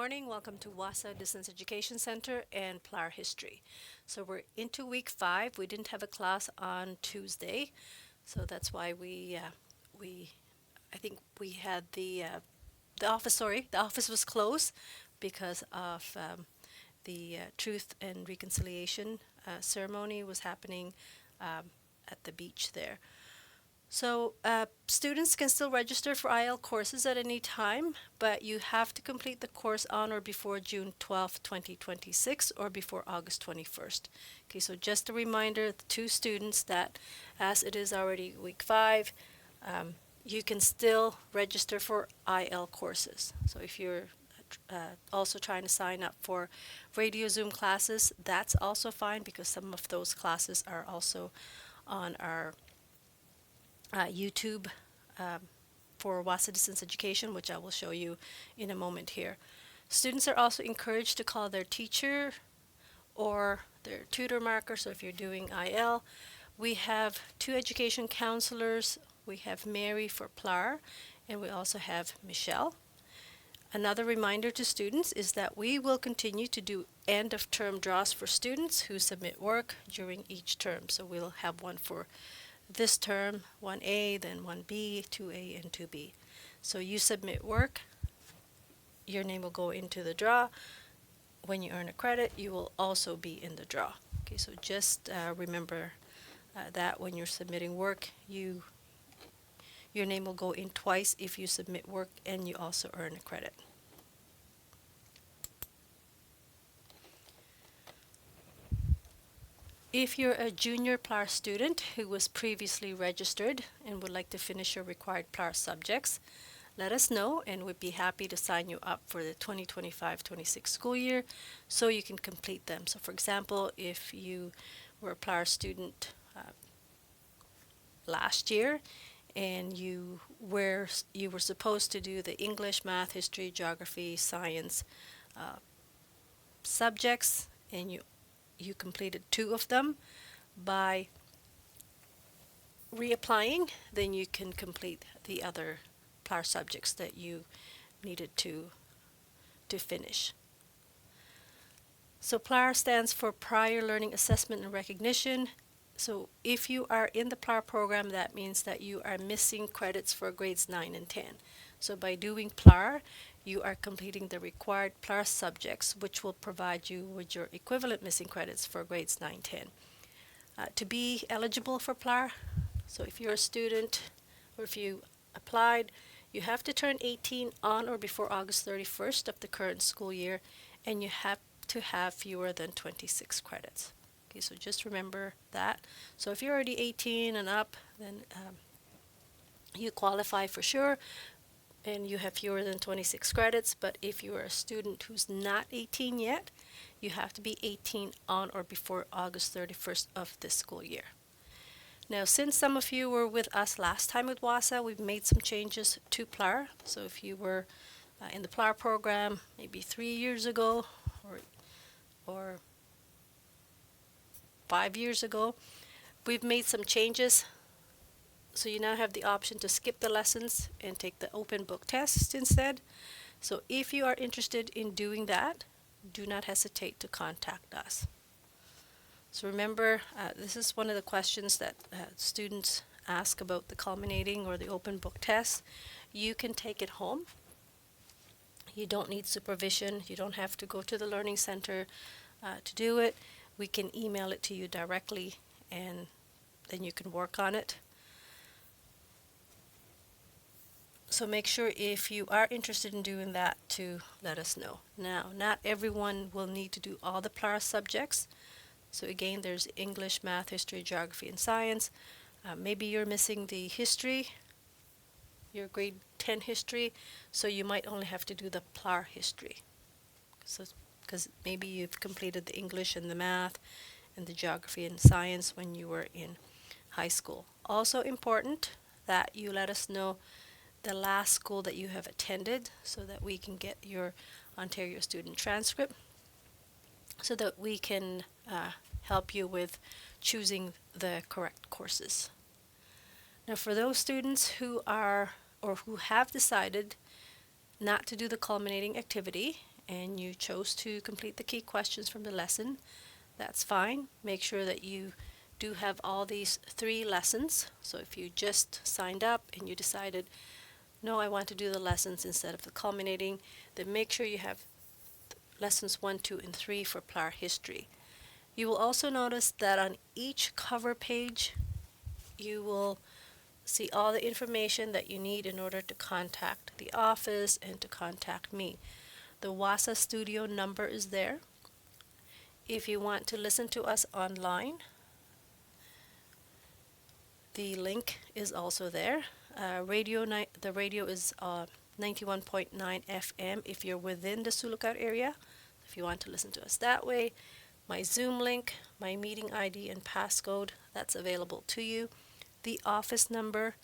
morning. Welcome to WASA Distance Education Center and PLAR History. So we're into week 5. We didn't have a class on Tuesday, so that's why I think we had the office. Sorry, the office was closed because of the Truth and Reconciliation ceremony was happening at the beach there. So students can still register for IL courses at any time, but you have to complete the course on or before June 12th, 2026 or before August 21st. Okay, so just a reminder to students that as it is already week 5, you can still register for IL courses. So if you're also trying to sign up for radio Zoom classes, that's also fine because some of those classes are also on our YouTube for WASA Distance Education, which I will show you in a moment here. Students are also encouraged to call their teacher or their tutor marker. So if you're doing IL, we have 2 education counselors. We have Mary for PLAR, and we also have Michelle. Another reminder to students is that we will continue to do end of term draws for students who submit work during each term. So we'll have one for this term, 1A, then 1B, 2A, and 2B. So you submit work, your name will go into the draw. When you earn a credit, you will also be in the draw. Okay, so just remember that when you're submitting work, your name will go in twice if you submit work and you also earn a credit. If you're a junior PLAR student who was previously registered and would like to finish your required PLAR subjects, let us know and we'd be happy to sign you up for the 2025-26 school year so you can complete them. So for example, if you were a PLAR student last year and you were supposed to do the English, math, history, geography, science subjects and you completed 2 of them by reapplying, then you can complete the other PLAR subjects that you needed to finish. So PLAR stands for Prior Learning Assessment and Recognition. So if you are in the PLAR program, that means that you are missing credits for grades 9 and 10. So by doing PLAR, you are completing the required PLAR subjects, which will provide you with your equivalent missing credits for grades 9, 10. To be eligible for PLAR, so if you're a student or if you applied, you have to turn 18 on or before August 31st of the current school year, and you have to have fewer than 26 credits. Okay, so just remember that. So if you're already 18 and up, then you qualify for sure and you have fewer than 26 credits. But if you are a student who's not 18 yet, you have to be 18 on or before August 31st of this school year. Now, since some of you were with us last time with WASA, we've made some changes to PLAR. So if you were in the PLAR program maybe 3 years ago or 5 years ago, we've made some changes. So you now have the option to skip the lessons and take the open book test instead. So if you are interested in doing that, do not hesitate to contact us. So remember, this is one of the questions that students ask about the culminating or the open book test. You can take it home. You don't need supervision. You don't have to go to the Learning Center to do it. We can email it to you directly and then you can work on it. So make sure if you are interested in doing that to let us know. Now, not everyone will need to do all the PLAR subjects. So again, there's English, math, history, geography, and science. Maybe you're missing the history, your grade 10 history, so you might only have to do the PLAR history. So, because maybe you've completed the English and the math and the geography and science when you were in high school. Also important that you let us know the last school that you have attended so that we can get your Ontario student transcript so that we can help you with choosing the correct courses. Now for those students who are or who have decided not to do the culminating activity and you chose to complete the key questions from the lesson, that's fine. Make sure that you do have all these 3 lessons. So if you just signed up and you decided, no, I want to do the lessons instead of the culminating, then make sure you have lessons 1, 2, and 3 for PLAR history. You will also notice that on each cover page, you will see all the information that you need in order to contact the office and to contact me. The WASA studio number is there. If you want to listen to us online, the link is also there. The radio is 91.9 FM if you're within the Sulukat area. If you want to listen to us that way, my Zoom link, my meeting ID and passcode, that's available to you. The office number,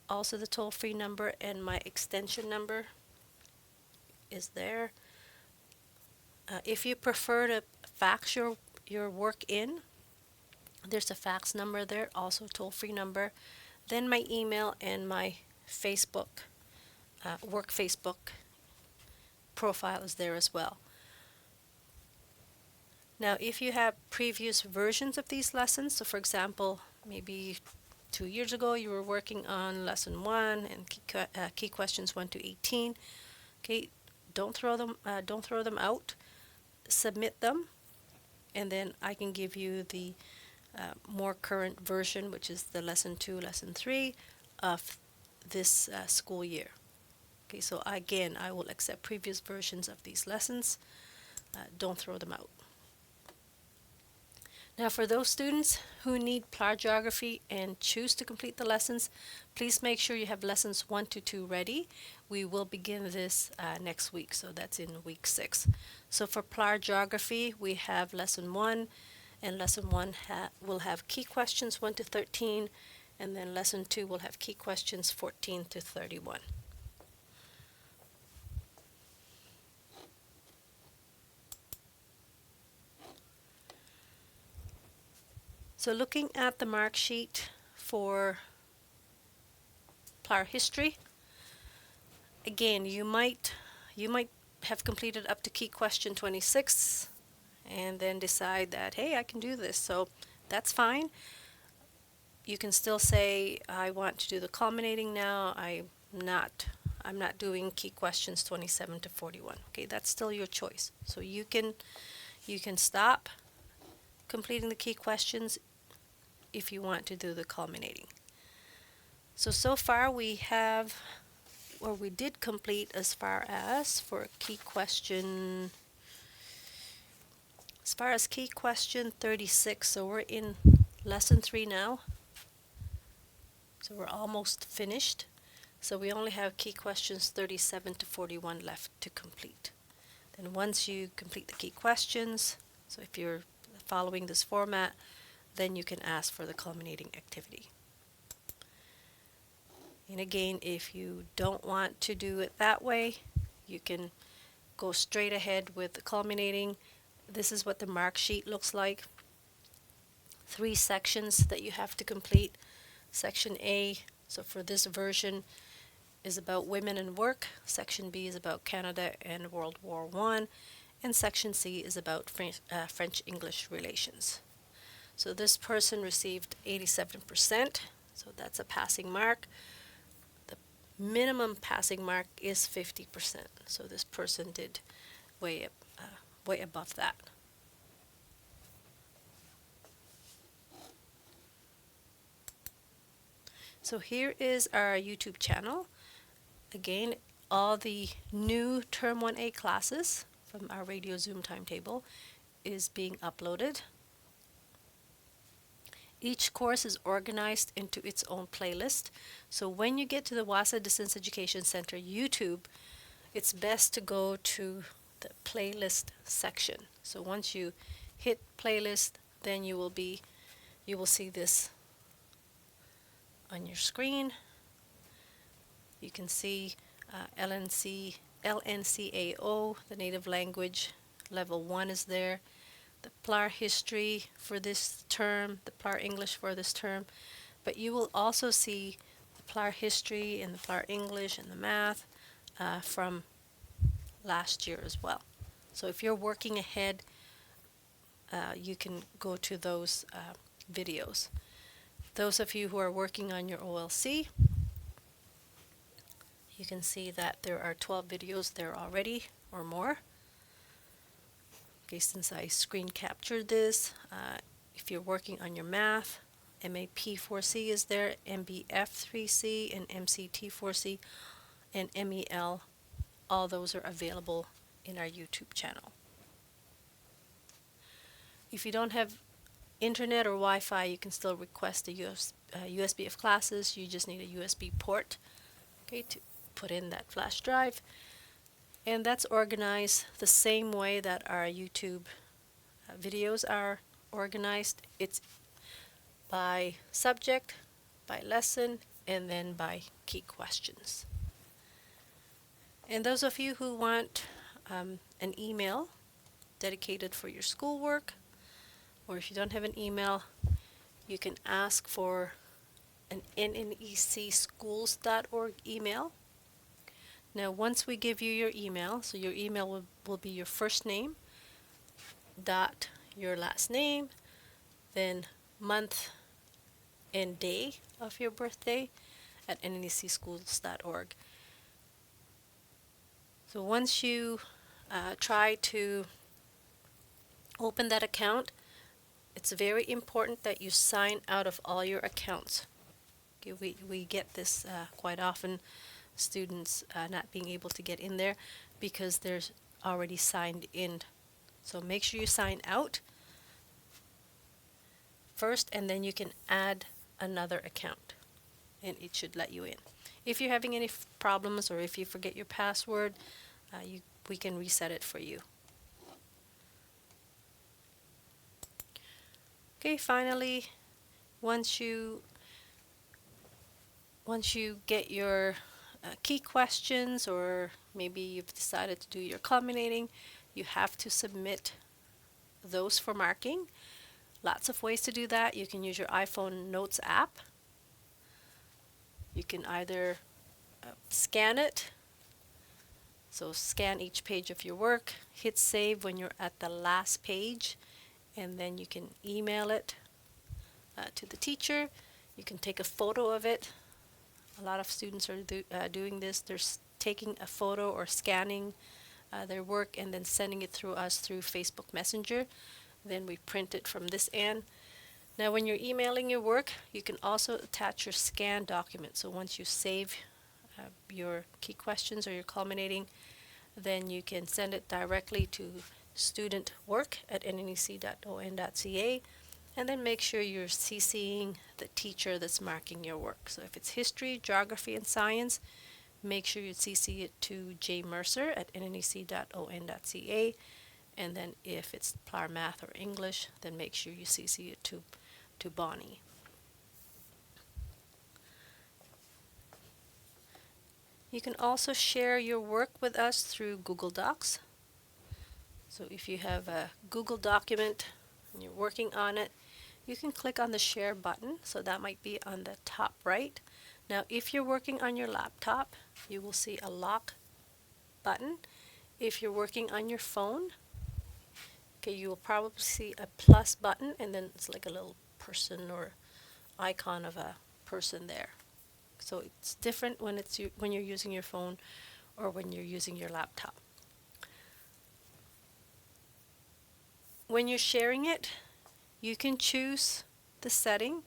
also the toll-free number, and my extension number is there. If you prefer to fax your work in, there's a fax number there, also toll-free number. Then my email and my Facebook, work Facebook profile is there as well. Now, if you have previous versions of these lessons, so for example, maybe 2 years ago you were working on lesson 1 and key questions 1 to 18, okay, don't throw them out. Submit them, and then I can give you the more current version, which is the lesson 2, lesson 3 of this school year. Okay, so again, I will accept previous versions of these lessons. Don't throw them out. Now, for those students who need PLAR geography and choose to complete the lessons, please make sure you have lessons 1 to 2 ready. We will begin this next week, so that's in week 6. So for PLAR geography, we have lesson 1, and lesson 1 will have key questions 1 to 13, and then lesson 2 will have key questions 14 to 31. So looking at the mark sheet for PLAR history, again, you might have completed up to key question 26 and then decide that, hey, I can do this. So that's fine. You can still say, I want to do the culminating now. I'm not doing key questions 27 to 41. Okay, that's still your choice. So you can stop completing the key questions if you want to do the culminating. So far we have, or we did complete as far as for key question, as far as key question 36. So we're in lesson 3 now. So we're almost finished. So we only have key questions 37 to 41 left to complete. Then once you complete the key questions, so if you're following this format, then you can ask for the culminating activity. And again, if you don't want to do it that way, you can go straight ahead with the culminating. This is what the mark sheet looks like. 3 sections that you have to complete. Section A, so for this version, is about women and work. Section B is about Canada and World War I. And Section C is about French-English relations. So this person received 87%, so that's a passing mark. The minimum passing mark is 50%, so this person did way above that. So here is our YouTube channel. Again, all the new Term 1A classes from our Radio Zoom timetable is being uploaded. Each course is organized into its own playlist. So when you get to the WASA Distance Education Center YouTube, it's best to go to the playlist section. So once you hit playlist, then you will see this on your screen. You can see LNCAO, the native language, level 1 is there. The PLAR history for this term, the PLAR English for this term, but you will also see the PLAR history and the PLAR English and the math from last year as well. So if you're working ahead, you can go to those videos. Those of you who are working on your OLC, you can see that there are 12 videos there already or more. Okay, since I screen captured this, if you're working on your math, MAP4C is there, MBF3C, and MCT4C, and MEL. All those are available in our YouTube channel. If you don't have internet or Wi-Fi, you can still request the USB of classes. You just need a USB port, okay, to put in that flash drive. And that's organized the same way that our YouTube videos are organized. It's by subject, by lesson, and then by key questions. And those of you who want an email dedicated for your schoolwork, or if you don't have an email, you can ask for an nnecschools.org email. Now, once we give you your email, so your email will be your first name, dot your last name, then month and day of your birthday at nnecschools.org. So once you try to open that account, it's very important that you sign out of all your accounts. Okay, we get this quite often, students not being able to get in there because they're already signed in. So make sure you sign out first, and then you can add another account, and it should let you in. If you're having any problems or if you forget your password, we can reset it for you. Okay, finally, once you get your key questions, or maybe you've decided to do your culminating, you have to submit those for marking. Lots of ways to do that. You can use your iPhone Notes app. You can either scan it, so scan each page of your work, hit save when you're at the last page, and then you can email it to the teacher. You can take a photo of it. A lot of students are doing this. They're taking a photo or scanning their work and then sending it through us through Facebook Messenger. Then we print it from this end. Now when you're emailing your work, you can also attach your scanned document. So once you save your key questions or your culminating, then you can send it directly to studentwork@nnec.on.ca, and then make sure you're CCing the teacher that's marking your work. So if it's history, geography, and science, make sure you CC it to J. Mercer at nnec.on.ca, and then if it's PLAR Math or English, then make sure you CC it to Bonnie. You can also share your work with us through Google Docs. So if you have a Google document and you're working on it, you can click on the share button. So that might be on the top right. Now if you're working on your laptop, you will see a lock button. If you're working on your phone, okay, you will probably see a plus button, and then it's like a little person or icon of a person there. So it's different when you're using your phone or when you're using your laptop. When you're sharing it, you can choose the setting.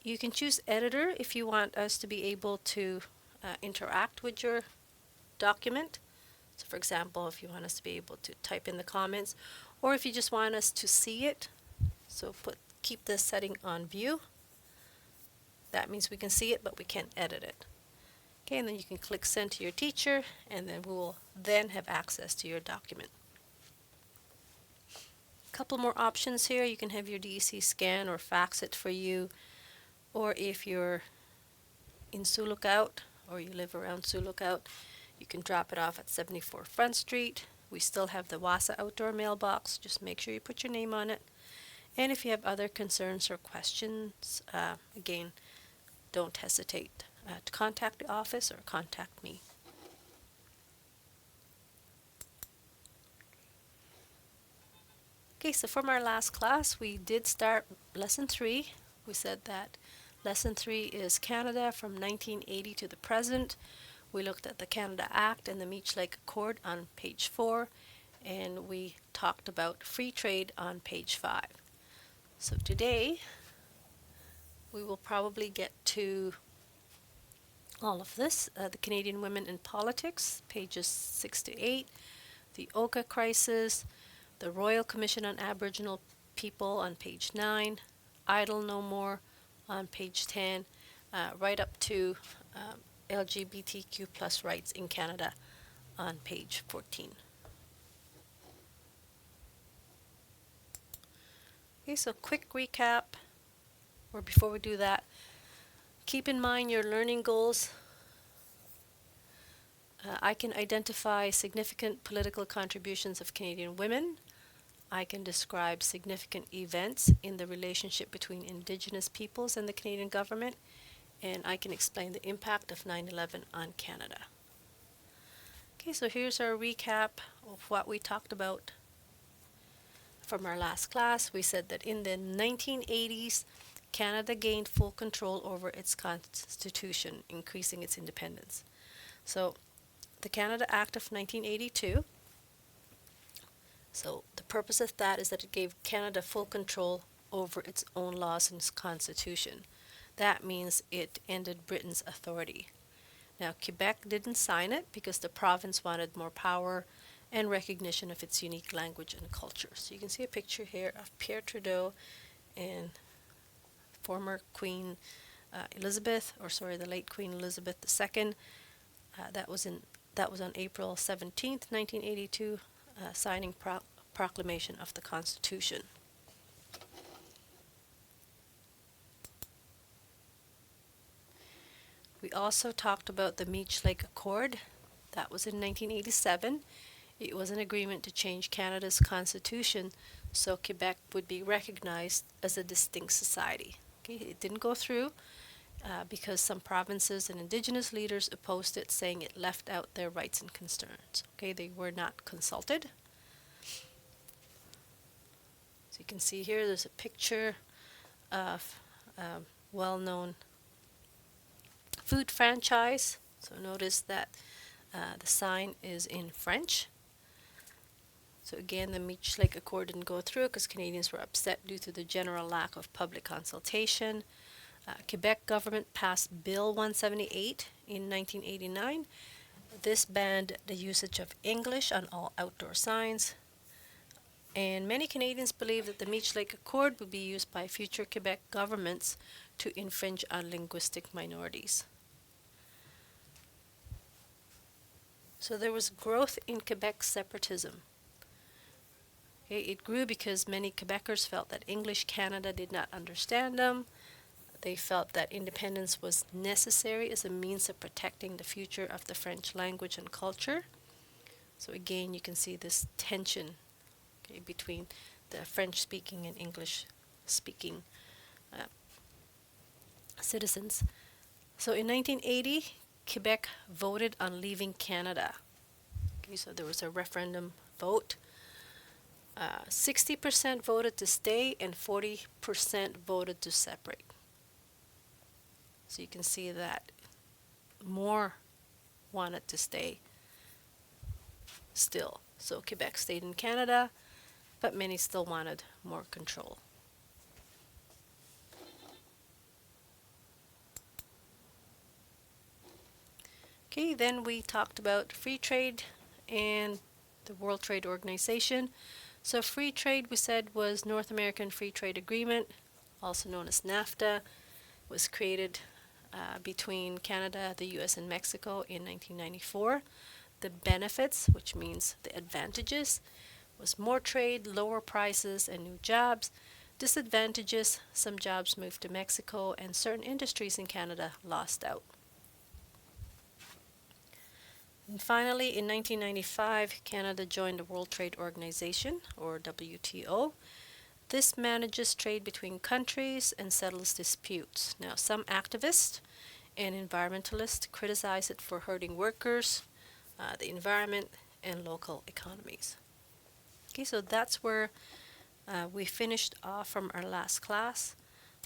You can choose editor if you want us to be able to interact with your document. So for example, if you want us to be able to type in the comments, or if you just want us to see it, so keep this setting on view. That means we can see it, but we can't edit it. Okay, and then you can click send to your teacher, and then we will then have access to your document. A couple more options here. You can have your DEC scan or fax it for you, or if you're in Sioux Lookout or you live around Sioux Lookout, you can drop it off at 74 Front Street. We still have the WASA outdoor mailbox. Just make sure you put your name on it. And if you have other concerns or questions, again, don't hesitate to contact the office or contact me. Okay, so from our last class, we did start lesson 3. We said that lesson 3 is Canada from 1980 to the present. We looked at the Canada Act and the Meech Lake Accord on page 4, and we talked about free trade on page 5. So today, we will probably get to all of this. The Canadian Women in Politics, pages 6 to 8, the Oka Crisis, the Royal Commission on Aboriginal People on page 9, Idle No More on page 10, right up to LGBTQ plus rights in Canada on page 14. Okay, so quick recap, or before we do that, keep in mind your learning goals. I can identify significant political contributions of Canadian women. I can describe significant events in the relationship between Indigenous peoples and the Canadian government, and I can explain the impact of 9/11 on Canada. Okay, so here's our recap of what we talked about from our last class. We said that in the 1980s, Canada gained full control over its constitution, increasing its independence. So the Canada Act of 1982, so the purpose of that is that it gave Canada full control over its own laws and its constitution. That means it ended Britain's authority. Now, Quebec didn't sign it because the province wanted more power and recognition of its unique language and culture. So you can see a picture here of Pierre Trudeau and former Queen Elizabeth, the late Queen Elizabeth II. That was on April 17th, 1982, signing proclamation of the Constitution. We also talked about the Meech Lake Accord. That was in 1987. It was an agreement to change Canada's constitution so Quebec would be recognized as a distinct society. Okay, it didn't go through because some provinces and Indigenous leaders opposed it, saying it left out their rights and concerns. Okay, they were not consulted. So you can see here there's a picture of a well-known food franchise. So notice that the sign is in French. So again, the Meech Lake Accord didn't go through because Canadians were upset due to the general lack of public consultation. Quebec government passed Bill 178 in 1989. This banned the usage of English on all outdoor signs. And many Canadians believe that the Meech Lake Accord would be used by future Quebec governments to infringe on linguistic minorities. So there was growth in Quebec separatism. Okay, it grew because many Quebecers felt that English Canada did not understand them. They felt that independence was necessary as a means of protecting the future of the French language and culture. So again, you can see this tension, okay, between the French-speaking and English-speaking citizens. So in 1980, Quebec voted on leaving Canada. Okay, so there was a referendum vote. 60% voted to stay and 40% voted to separate. So you can see that more wanted to stay still. So Quebec stayed in Canada, but many still wanted more control. Okay, then we talked about free trade and the World Trade Organization. So free trade, we said, was North American Free Trade Agreement, also known as NAFTA. It was created between Canada, the US, and Mexico in 1994. The benefits, which means the advantages, was more trade, lower prices, and new jobs. Disadvantages, some jobs moved to Mexico, and certain industries in Canada lost out. And finally, in 1995, Canada joined the World Trade Organization, or WTO. This manages trade between countries and settles disputes. Now, some activists and environmentalists criticize it for hurting workers, the environment, and local economies. Okay, so that's where We finished off from our last class,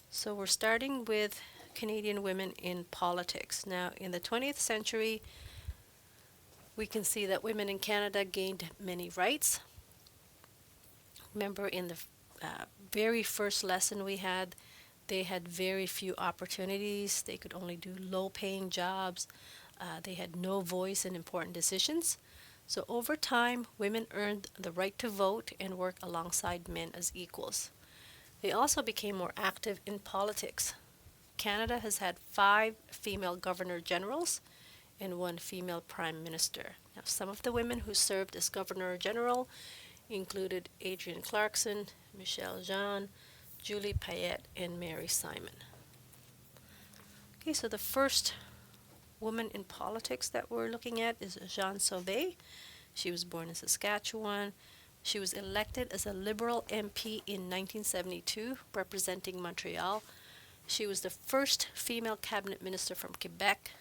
so we're starting with Canadian women in politics. Now, in the 20th century, we can see that women in Canada gained many rights. Remember, in the very first lesson we had, they had very few opportunities. They could only do low-paying jobs. They had no voice in important decisions. So over time, women earned the right to vote and work alongside men as equals. They also became more active in politics. Canada has had 5 female governor generals and 1 female prime minister. Now, some of the women who served as governor general included Adrienne Clarkson, Michelle Jean, Julie Payette, and Mary Simon. Okay, so the first woman in politics that we're looking at is Jeanne Sauvé. She was born in Saskatchewan. She was elected as a Liberal MP in 1972, representing Montreal. She was the first female cabinet minister from Quebec.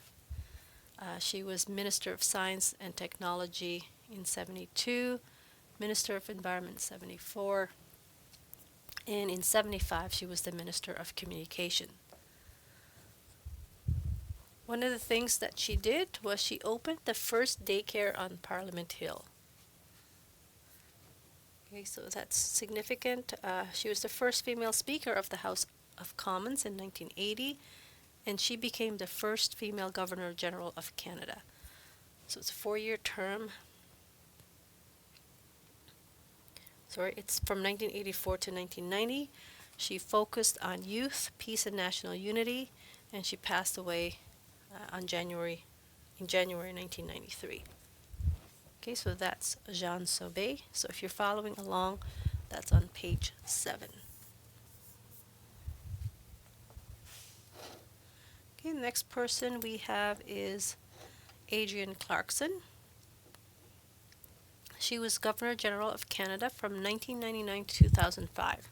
She was Minister of Science and Technology in 72, Minister of Environment in 74, and in 75 she was the Minister of Communication. One of the things that she did was she opened the first daycare on Parliament Hill. Okay, so that's significant. She was the first female Speaker of the House of Commons in 1980, and she became the first female Governor General of Canada. So it's a 4-year term. It's from 1984 to 1990. She focused on youth, peace, and national unity, and she passed away in January 1993. Okay, so that's Jeanne Sauvé. So if you're following along, that's on page 7. Okay, the next person we have is Adrienne Clarkson. She was Governor General of Canada from 1999 to 2005.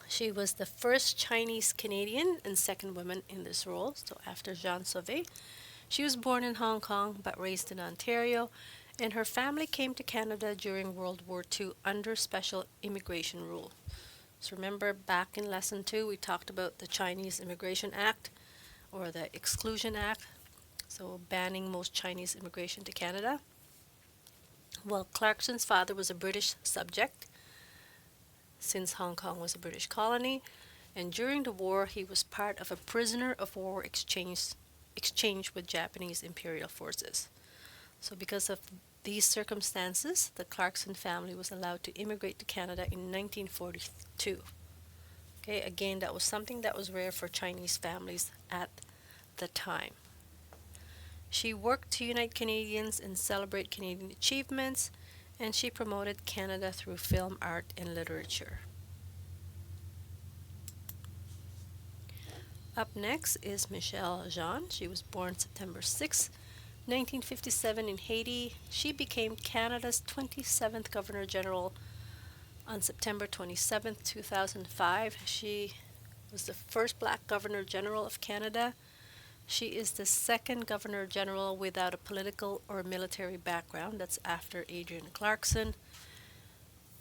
She was the first Chinese Canadian and second woman in this role, so after Jeanne Sauvé. She was born in Hong Kong but raised in Ontario, and her family came to Canada during World War II under special immigration rule. So remember back in lesson 2 we talked about the Chinese Immigration Act, or the Exclusion Act, so banning most Chinese immigration to Canada. Well, Clarkson's father was a British subject, since Hong Kong was a British colony, and during the war he was part of a prisoner of war exchange with Japanese imperial forces. So because of these circumstances, the Clarkson family was allowed to immigrate to Canada in 1942. Okay, again, that was something that was rare for Chinese families at the time. She worked to unite Canadians and celebrate Canadian achievements, and she promoted Canada through film, art, and literature. Up next is Michelle Jean. She was born September 6, 1957 in Haiti. She became Canada's 27th Governor General on September 27, 2005. She was the first Black Governor General of Canada. She is the second Governor General without a political or military background. That's after Adrienne Clarkson.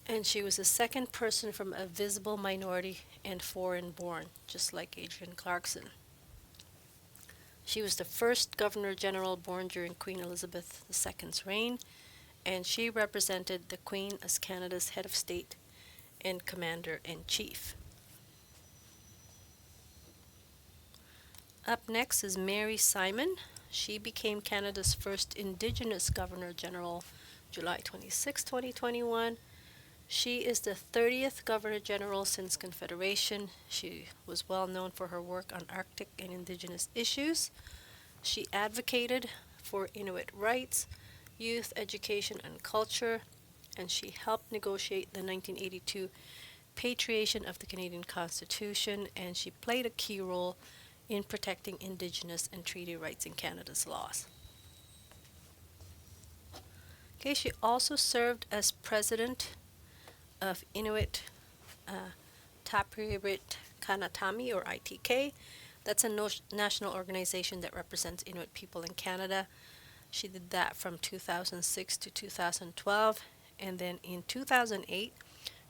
And she was the second person from a visible minority and foreign-born, just like Adrienne Clarkson. She was the first Governor General born during Queen Elizabeth II's reign, and she represented the Queen as Canada's head of state and commander-in-chief. Up next is Mary Simon. She became Canada's first Indigenous Governor General July 26, 2021. She is the 30th Governor General since Confederation. She was well known for her work on Arctic and Indigenous issues. She advocated for Inuit rights, youth education and culture, and she helped negotiate the 1982 patriation of the Canadian Constitution, and she played a key role in protecting Indigenous and treaty rights in Canada's laws. Okay, she also served as president of Inuit Tapirit Kanatami, or ITK. That's a national organization that represents Inuit people in Canada. She did that from 2006 to 2012, And then in 2008,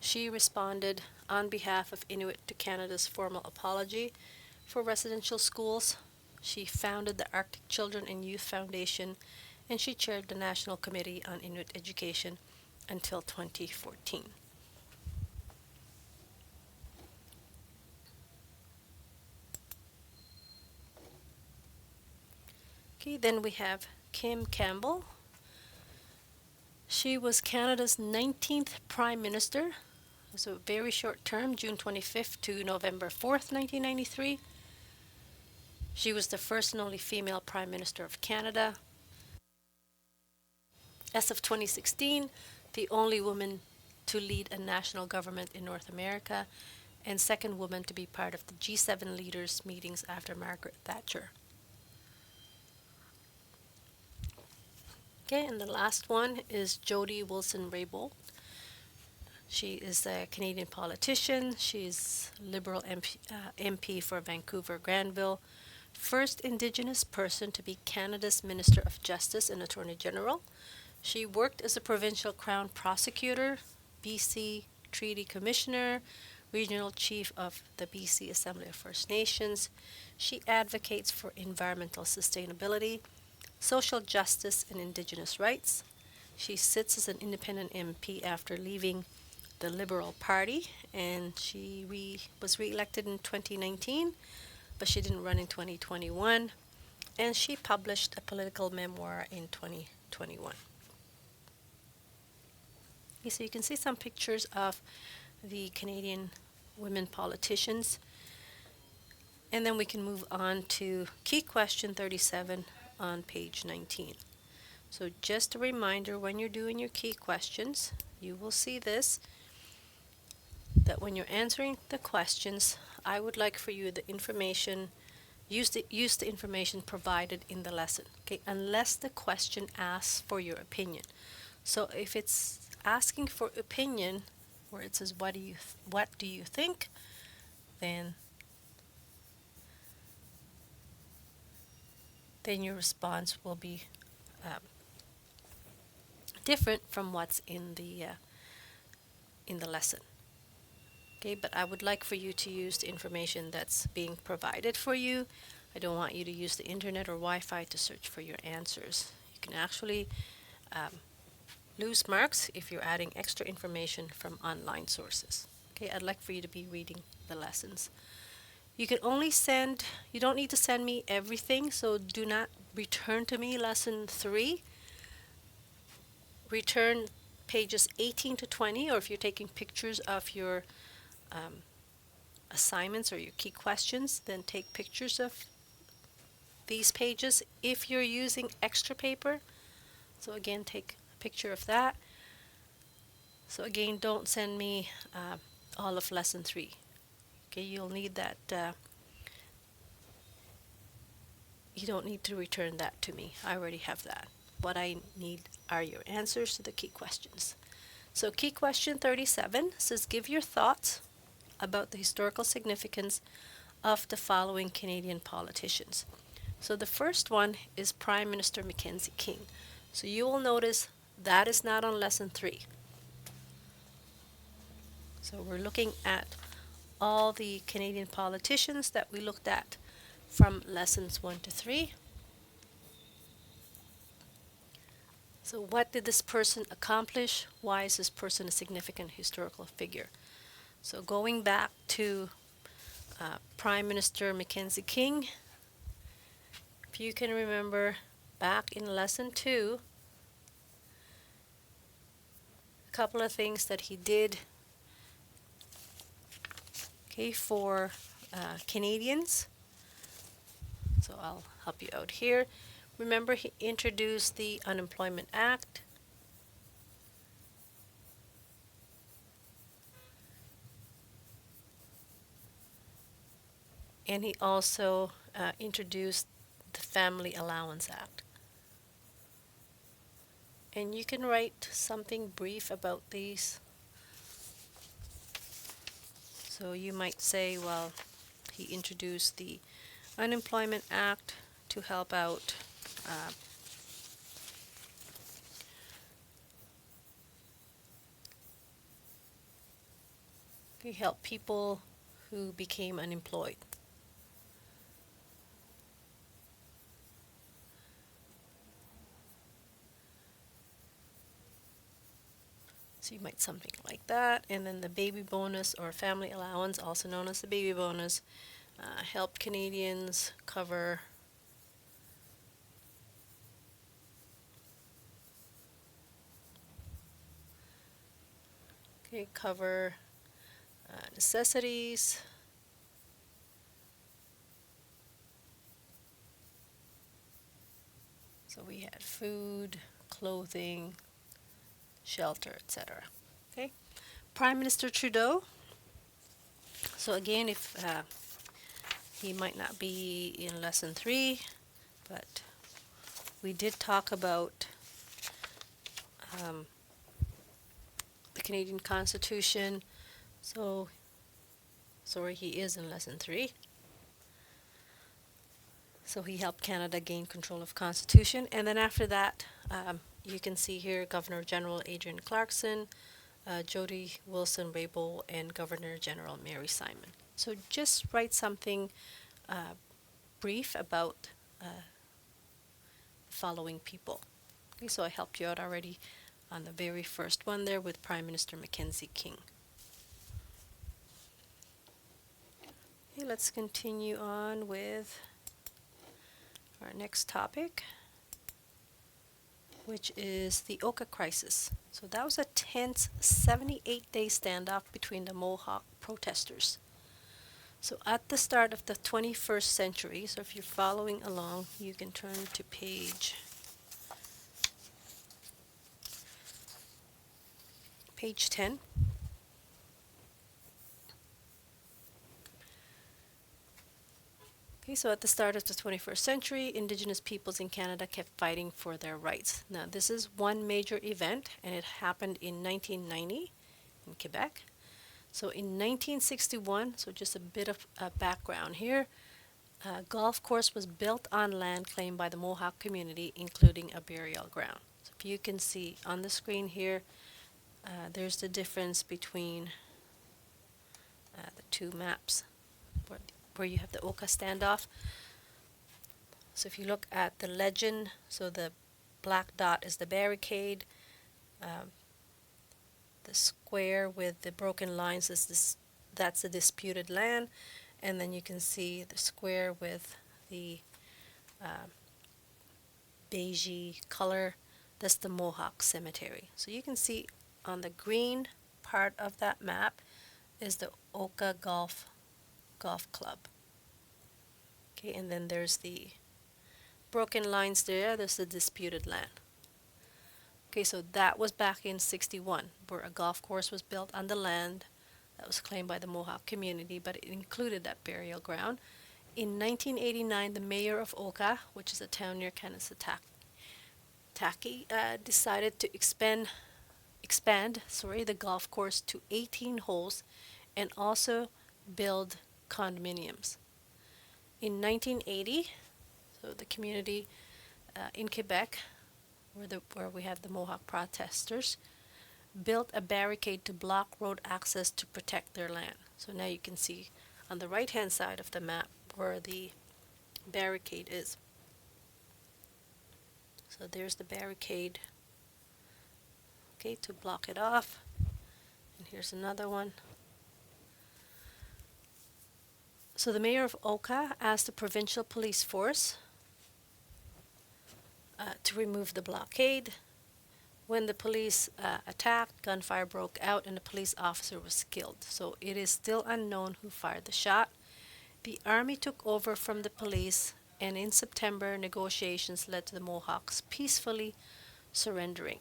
she responded on behalf of Inuit to Canada's formal apology for residential schools. She founded the Arctic Children and Youth Foundation, and she chaired the National Committee on Inuit Education until 2014. Okay, then we have Kim Campbell. She was Canada's 19th Prime Minister. It was a very short term, June 25th to November 4th, 1993. She was the first and only female Prime Minister of Canada. As of 2016, the only woman to lead a national government in North America, and second woman to be part of the G7 leaders meetings after Margaret Thatcher. Okay, and the last one is Jody Wilson-Raybould. She is a Canadian politician. She's Liberal MP for Vancouver Granville, first Indigenous person to be Canada's Minister of Justice and Attorney General. She worked as a provincial Crown Prosecutor, BC Treaty Commissioner, Regional Chief of the BC Assembly of First Nations. She advocates for environmental sustainability, social justice, and Indigenous rights. She sits as an independent MP after leaving the Liberal Party, and she was re-elected in 2019, but she didn't run in 2021, and she published a political memoir in 2021. Okay, so you can see some pictures of the Canadian women politicians, and then we can move on to key question 37 on page 19. So just a reminder, when you're doing your key questions, you will see this, that when you're answering the questions, I would like for you the information, use the information provided in the lesson, okay, unless the question asks for your opinion. So if it's asking for opinion, where it says what do you think, then your response will be different from what's in the lesson. Okay, but I would like for you to use the information that's being provided for you. I don't want you to use the internet or Wi-Fi to search for your answers. You can actually lose marks if you're adding extra information from online sources. Okay, I'd like for you to be reading the lessons. You can only you don't need to send me everything, so do not return to me lesson 3. Return pages 18 to 20, or if you're taking pictures of your assignments or your key questions, then take pictures of these pages. If you're using extra paper, so again, take a picture of that. So again, don't send me all of lesson 3. Okay, you'll need that. You don't need to return that to me. I already have that. What I need are your answers to the key questions. So key question 37 says, give your thoughts about the historical significance of the following Canadian politicians. So the first one is Prime Minister Mackenzie King. So you will notice that is not on lesson 3. So we're looking at all the Canadian politicians that we looked at from lessons 1 to 3. So what did this person accomplish? Why is this person a significant historical figure? So going back to Prime Minister Mackenzie King, if you can remember back in lesson 2, a couple of things that he did, okay, for Canadians. So I'll help you out here. Remember, he introduced the Unemployment Act. And he also introduced the Family Allowance Act. And you can write something brief about these. So you might say, well, he introduced the Unemployment Act to help out He helped people who became unemployed. So you might something like that. And then the baby bonus or family allowance, also known as the baby bonus, helped Canadians cover necessities. So we had food, clothing, shelter, etc. Okay. Prime Minister Trudeau. So again, if he might not be in lesson 3, but we did talk about the Canadian Constitution. So, sorry, he is in lesson 3. So he helped Canada gain control of Constitution. And then after that, you can see here Governor General Adrian Clarkson, Jody Wilson-Raybould, and Governor General Mary Simon. So just write something brief about the following people. Okay, so I helped you out already on the very first one there with Prime Minister Mackenzie King. Okay, let's continue on with our next topic, which is the Oka Crisis. So that was a tense 78-day standoff between the Mohawk protesters. So at the start of the 21st century, so if you're following along, you can turn to page 10. Okay, so at the start of the 21st century, Indigenous peoples in Canada kept fighting for their rights. Now, this is one major event, and it happened in 1990 in Quebec. So in 1961, so just a bit of background here, a golf course was built on land claimed by the Mohawk community, including a burial ground. So if you can see on the screen here, there's the difference between the two maps where you have the Oka standoff. So if you look at the legend, so the black dot is the barricade, the square with the broken lines is this, that's the disputed land, and then you can see the square with the beigey color, that's the Mohawk Cemetery. So you can see on the green part of that map is the Oka Golf Club. Okay, and then there's the broken lines there, there's the disputed land. Okay, so that was back in 61, where a golf course was built on the land that was claimed by the Mohawk community, but it included that burial ground. In 1989, the mayor of Oka, which is a town near Kanesatake, decided to expand the golf course to 18 holes and also build condominiums. In 1980, so the community in Quebec, where we have the Mohawk protesters, built a barricade to block road access to protect their land. So now you can see on the right-hand side of the map where the barricade is. So there's the barricade, okay, to block it off. And here's another one. So the mayor of Oka asked the provincial police force to remove the blockade. When the police attacked, gunfire broke out and the police officer was killed. So it is still unknown who fired the shot. The army took over from the police, and in September, negotiations led to the Mohawks peacefully surrendering.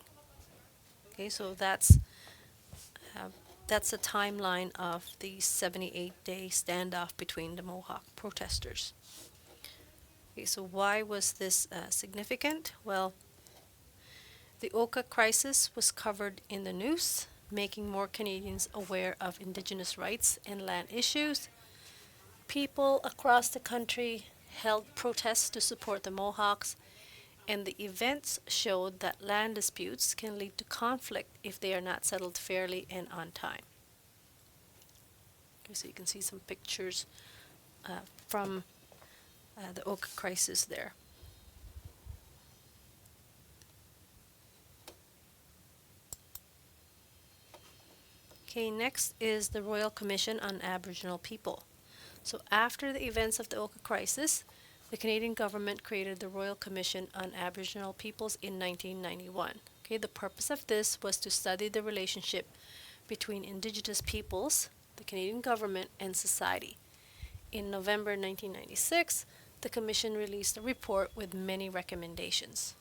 Okay, so that's a timeline of the 78-day standoff between the Mohawk protesters. Okay, so why was this significant? Well, the Oka Crisis was covered in the news, making more Canadians aware of Indigenous rights and land issues. People across the country held protests to support the Mohawks, and the events showed that land disputes can lead to conflict if they are not settled fairly and on time. Okay, so you can see some pictures from the Oka Crisis there. Okay, next is the Royal Commission on Aboriginal People. So after the events of the Oka Crisis, the Canadian government created the Royal Commission on Aboriginal Peoples in 1991. Okay, the purpose of this was to study the relationship between Indigenous peoples, the Canadian government, and society. In November 1996, the Commission released a report with many recommendations.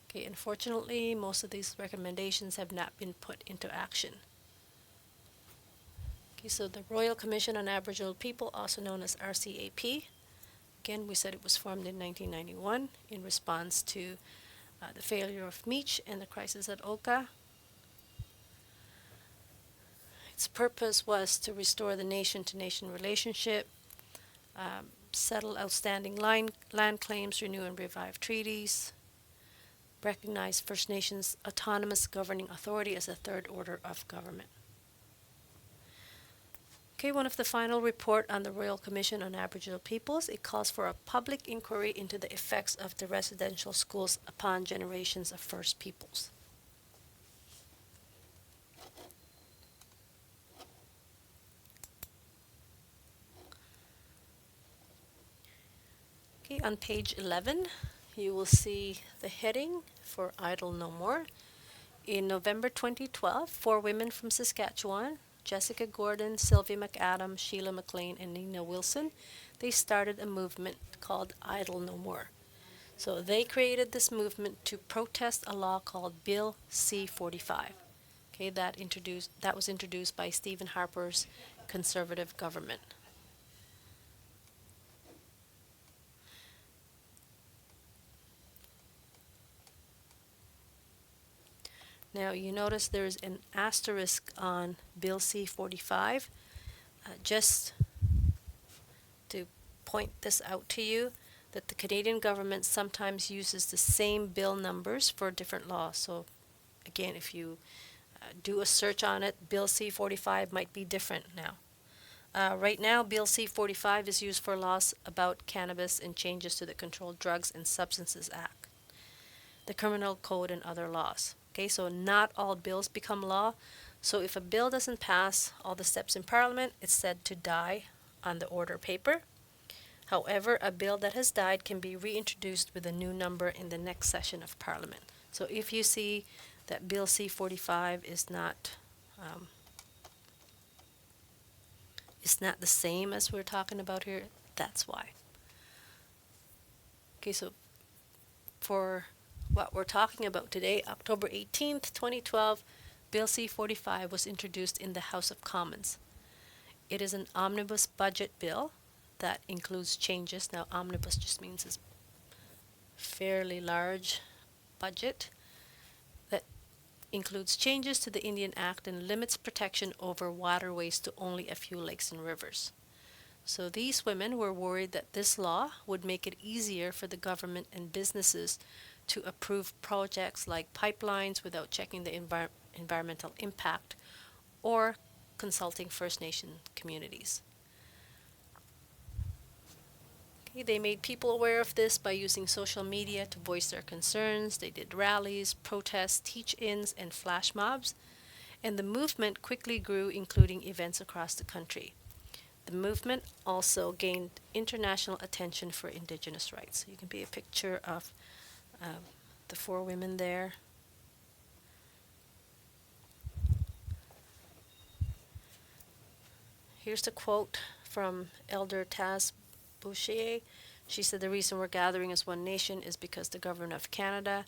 Okay, unfortunately, most of these recommendations have not been put into action. Okay, so the Royal Commission on Aboriginal People, also known as RCAP, again, we said it was formed in 1991 in response to the failure of Meech and the crisis at Oka. Its purpose was to restore the nation-to-nation relationship, settle outstanding land claims, renew and revive treaties, recognize First Nations autonomous governing authority as a third order of government. Okay, one of the final report on the Royal Commission on Aboriginal Peoples, it calls for a public inquiry into the effects of the residential schools upon generations of First Peoples. Okay, on page 11, you will see the heading for Idle No More. In November 2012, 4 women from Saskatchewan, Jessica Gordon, Sylvia McAdam, Sheila McLean, and Nina Wilson, they started a movement called Idle No More. So they created this movement to protest a law called Bill C-45. Okay, that was introduced by Stephen Harper's conservative government. Now you notice there's an asterisk on Bill C-45. Just to point this out to you, that the Canadian government sometimes uses the same bill numbers for different laws. So again, if you do a search on it, Bill C-45 might be different now. Right now, Bill C-45 is used for laws about cannabis and changes to the Controlled Drugs and Substances Act, the Criminal Code, and other laws. Okay, so not all bills become law. So if a bill doesn't pass all the steps in Parliament, it's said to die on the order paper. However, a bill that has died can be reintroduced with a new number in the next session of Parliament. So if you see that Bill C-45 is not the same as we're talking about here, that's why. Okay, so for what we're talking about today, October 18th, 2012, Bill C-45 was introduced in the House of Commons. It is an omnibus budget bill that includes changes. Now, omnibus just means it's fairly large budget that includes changes to the Indian Act and limits protection over waterways to only a few lakes and rivers. So these women were worried that this law would make it easier for the government and businesses to approve projects like pipelines without checking the environmental impact or consulting First Nation communities. Okay, they made people aware of this by using social media to voice their concerns. They did rallies, protests, teach-ins, and flash mobs, and the movement quickly grew, including events across the country. The movement also gained international attention for Indigenous rights. So you can see a picture of the 4 women there. Here's the quote from Elder Taz Boucher. She said, "The reason we're gathering as one nation is because the government of Canada,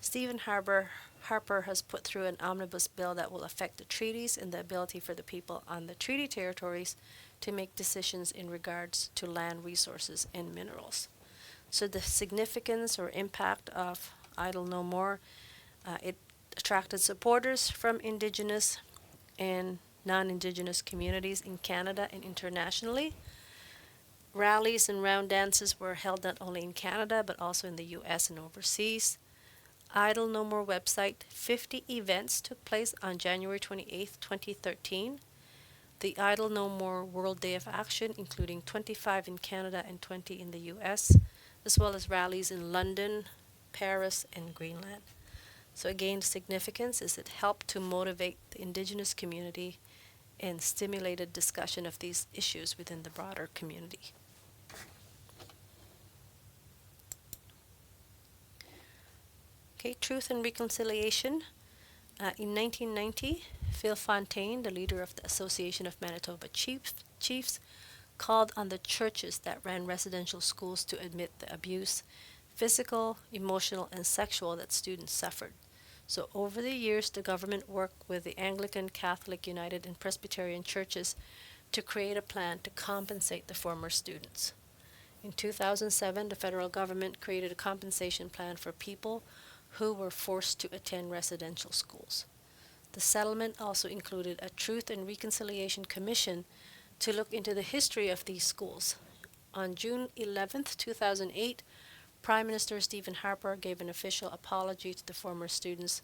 Stephen Harper has put through an omnibus bill that will affect the treaties and the ability for the people on the treaty territories to make decisions in regards to land resources and minerals." So the significance or impact of Idle No More, it attracted supporters from Indigenous and non-Indigenous communities in Canada and internationally. Rallies and round dances were held not only in Canada but also in the US and overseas. Idle No More website, 50 events took place on January 28, 2013. the Idle No More World Day of Action, including 25 in Canada and 20 in the US, as well as rallies in London, Paris, and Greenland. So again, the significance is it helped to motivate the Indigenous community and stimulated discussion of these issues within the broader community. Okay, Truth and Reconciliation. In 1990, Phil Fontaine, the leader of the Association of Manitoba Chiefs, called on the churches that ran residential schools to admit the abuse, physical, emotional, and sexual, that students suffered. So over the years, the government worked with the Anglican, Catholic, United, and Presbyterian churches to create a plan to compensate the former students. In 2007, the federal government created a compensation plan for people who were forced to attend residential schools. The settlement also included a Truth and Reconciliation Commission to look into the history of these schools. On June 11, 2008, Prime Minister Stephen Harper gave an official apology to the former students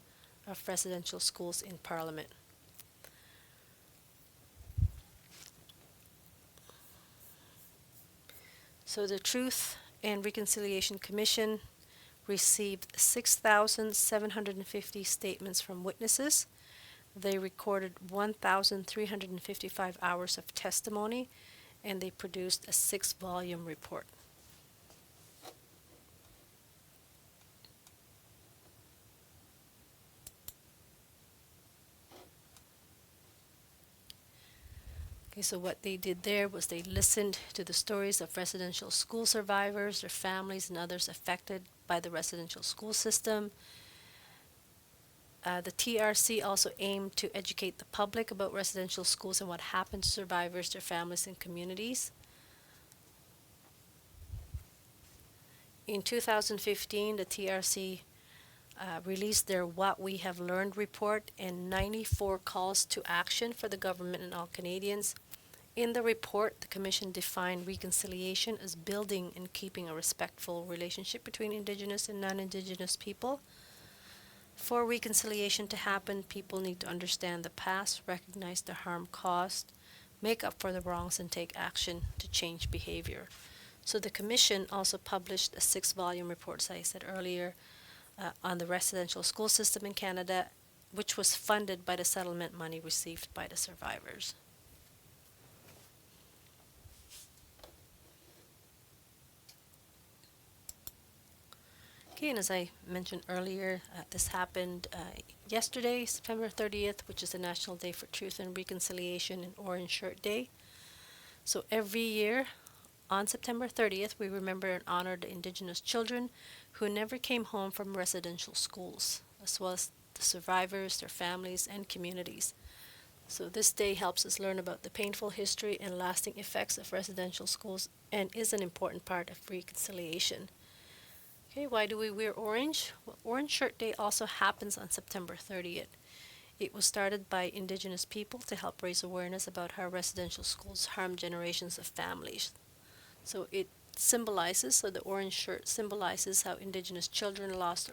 of residential schools in Parliament. So the Truth and Reconciliation Commission received 6,750 statements from witnesses. They recorded 1,355 hours of testimony, and they produced a 6-volume report. Okay, so what they did there was they listened to the stories of residential school survivors, their families, and others affected by the residential school system. The TRC also aimed to educate the public about residential schools and what happened to survivors, their families, and communities. In 2015, the TRC released their What We Have Learned report and 94 calls to action for the government and all Canadians. In the report, the Commission defined reconciliation as building and keeping a respectful relationship between Indigenous and non-Indigenous people. For reconciliation to happen, people need to understand the past, recognize the harm caused, make up for the wrongs, and take action to change behavior. So the Commission also published a 6-volume report, as I said earlier, on the residential school system in Canada, which was funded by the settlement money received by the survivors. Okay, and as I mentioned earlier, this happened yesterday, September 30th, which is the National Day for Truth and Reconciliation and Orange Shirt Day. So every year on September 30th, we remember and honor the Indigenous children who never came home from residential schools, as well as the survivors, their families, and communities. So this day helps us learn about the painful history and lasting effects of residential schools and is an important part of reconciliation. Okay, why do we wear orange? Well, Orange Shirt Day also happens on September 30th. It was started by Indigenous people to help raise awareness about how residential schools harm generations of families. So it symbolizes, so the orange shirt symbolizes how Indigenous children lost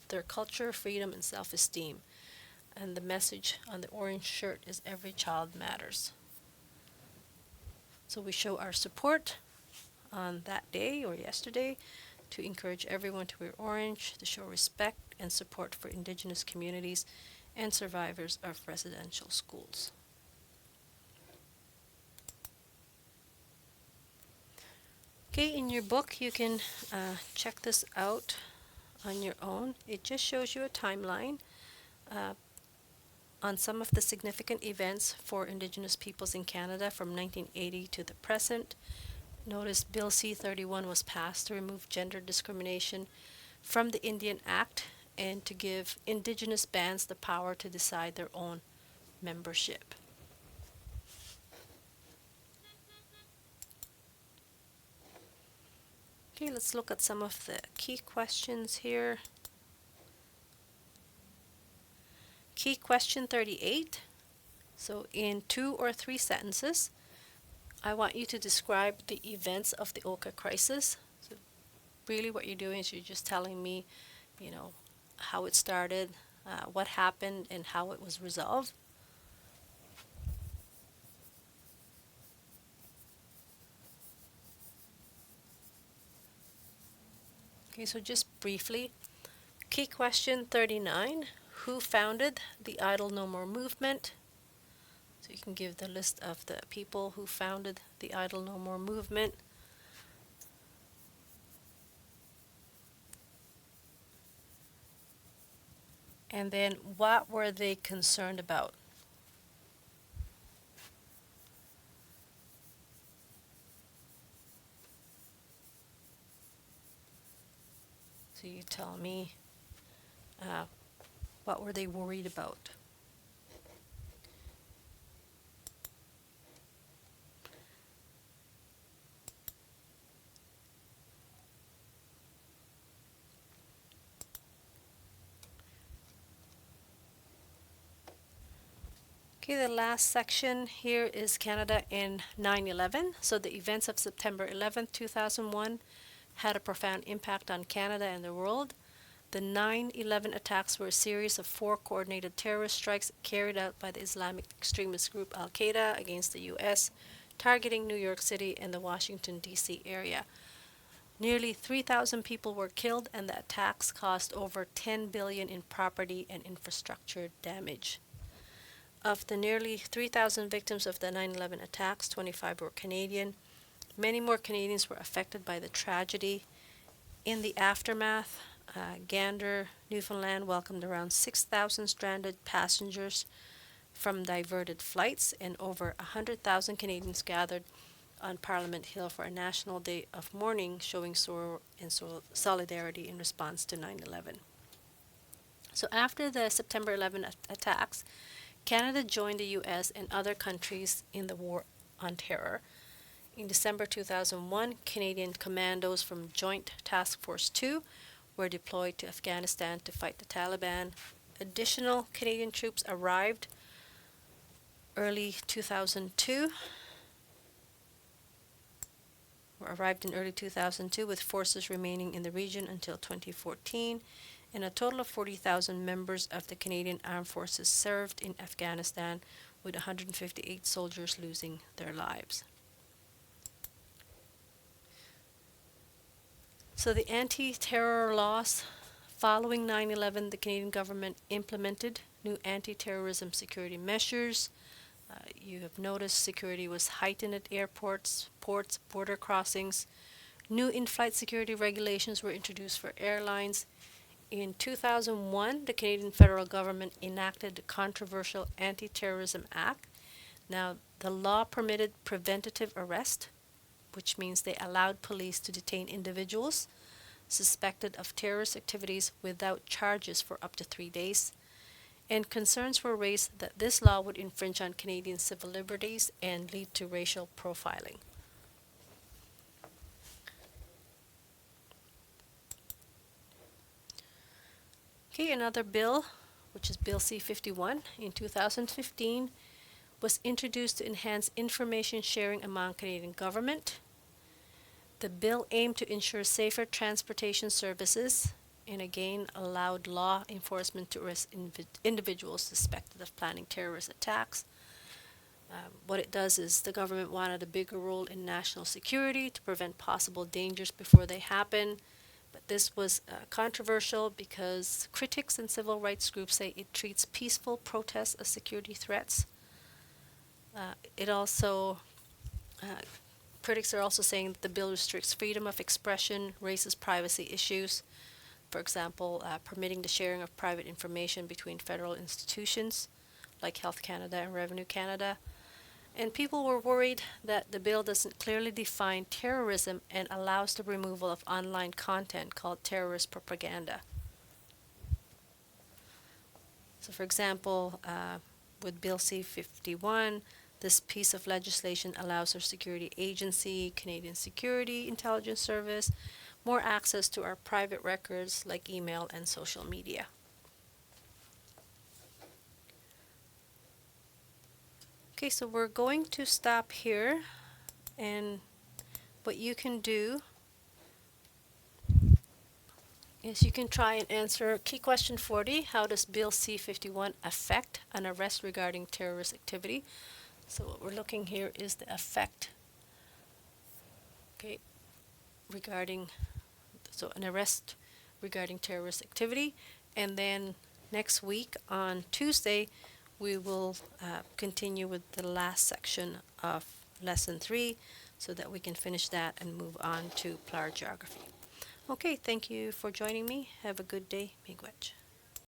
their culture, freedom, and self-esteem. And the message on the orange shirt is every child matters. So we show our support on that day or yesterday to encourage everyone to wear orange, to show respect and support for Indigenous communities and survivors of residential schools. Okay, in your book you can check this out on your own. It just shows you a timeline on some of the significant events for Indigenous peoples in Canada from 1980 to the present. Notice Bill C-31 was passed to remove gender discrimination from the Indian Act and to give Indigenous bands the power to decide their own membership. Okay, let's look at some of the key questions here. Key question 38. So in 2 or 3 sentences, I want you to describe the events of the Oka Crisis. So really what you're doing is you're just telling me, how it started, what happened, and how it was resolved. Okay, so just briefly, key question 39, who founded the Idle No More movement? So you can give the list of the people who founded the Idle No More movement. And then what were they concerned about? So you tell me, what were they worried about? Okay, the last section here is Canada in 9/11. So the events of September 11th, 2001 had a profound impact on Canada and the world. The 9/11 attacks were a series of 4 coordinated terrorist strikes carried out by the Islamic extremist group Al-Qaeda against the U.S., targeting New York City and the Washington, D.C. area. Nearly 3,000 people were killed, and the attacks caused over $10 billion in property and infrastructure damage. Of the nearly 3,000 victims of the 9/11 attacks, 25 were Canadian. Many more Canadians were affected by the tragedy. In the aftermath, Gander, Newfoundland welcomed around 6,000 stranded passengers from diverted flights, and over 100,000 Canadians gathered on Parliament Hill for a national day of mourning, showing sorrow and solidarity in response to 9/11. So after the September 11 attacks, Canada joined the U.S. and other countries in the war on terror. In December 2001, Canadian commandos from Joint Task Force 2 were deployed to Afghanistan to fight the Taliban. Additional Canadian troops arrived in early 2002, with forces remaining in the region until 2014, and a total of 40,000 members of the Canadian Armed Forces served in Afghanistan, with 158 soldiers losing their lives. So the anti-terror laws following 9/11, the Canadian government implemented new anti-terrorism security measures. You have noticed security was heightened at airports, ports, border crossings. New in-flight security regulations were introduced for airlines. In 2001, the Canadian federal government enacted the controversial Anti-Terrorism Act. Now, the law permitted preventative arrest, which means they allowed police to detain individuals suspected of terrorist activities without charges for up to 3 days. And concerns were raised that this law would infringe on Canadian civil liberties and lead to racial profiling. Okay, another bill, which is Bill C-51 in 2015, was introduced to enhance information sharing among Canadian government. The bill aimed to ensure safer transportation services and again allowed law enforcement to arrest individuals suspected of planning terrorist attacks. What it does is the government wanted a bigger role in national security to prevent possible dangers before they happen. But this was controversial because critics and civil rights groups say it treats peaceful protests as security threats. Critics are also saying that the bill restricts freedom of expression, raises privacy issues, for example, permitting the sharing of private information between federal institutions like Health Canada and Revenue Canada. And people were worried that the bill doesn't clearly define terrorism and allows the removal of online content called terrorist propaganda. So for example, with Bill C-51, this piece of legislation allows our security agency, Canadian Security Intelligence Service, more access to our private records like email and social media. Okay, so we're going to stop here, and what you can do is you can try and answer key question 40, how does Bill C-51 affect an arrest regarding terrorist activity? So what we're looking here is the effect, okay, regarding So an arrest regarding terrorist activity. And then next week on Tuesday, we will continue with the last section of lesson 3 so that we can finish that and move on to PLAR geography. Okay, thank you for joining me. Have a good day. Miigwech.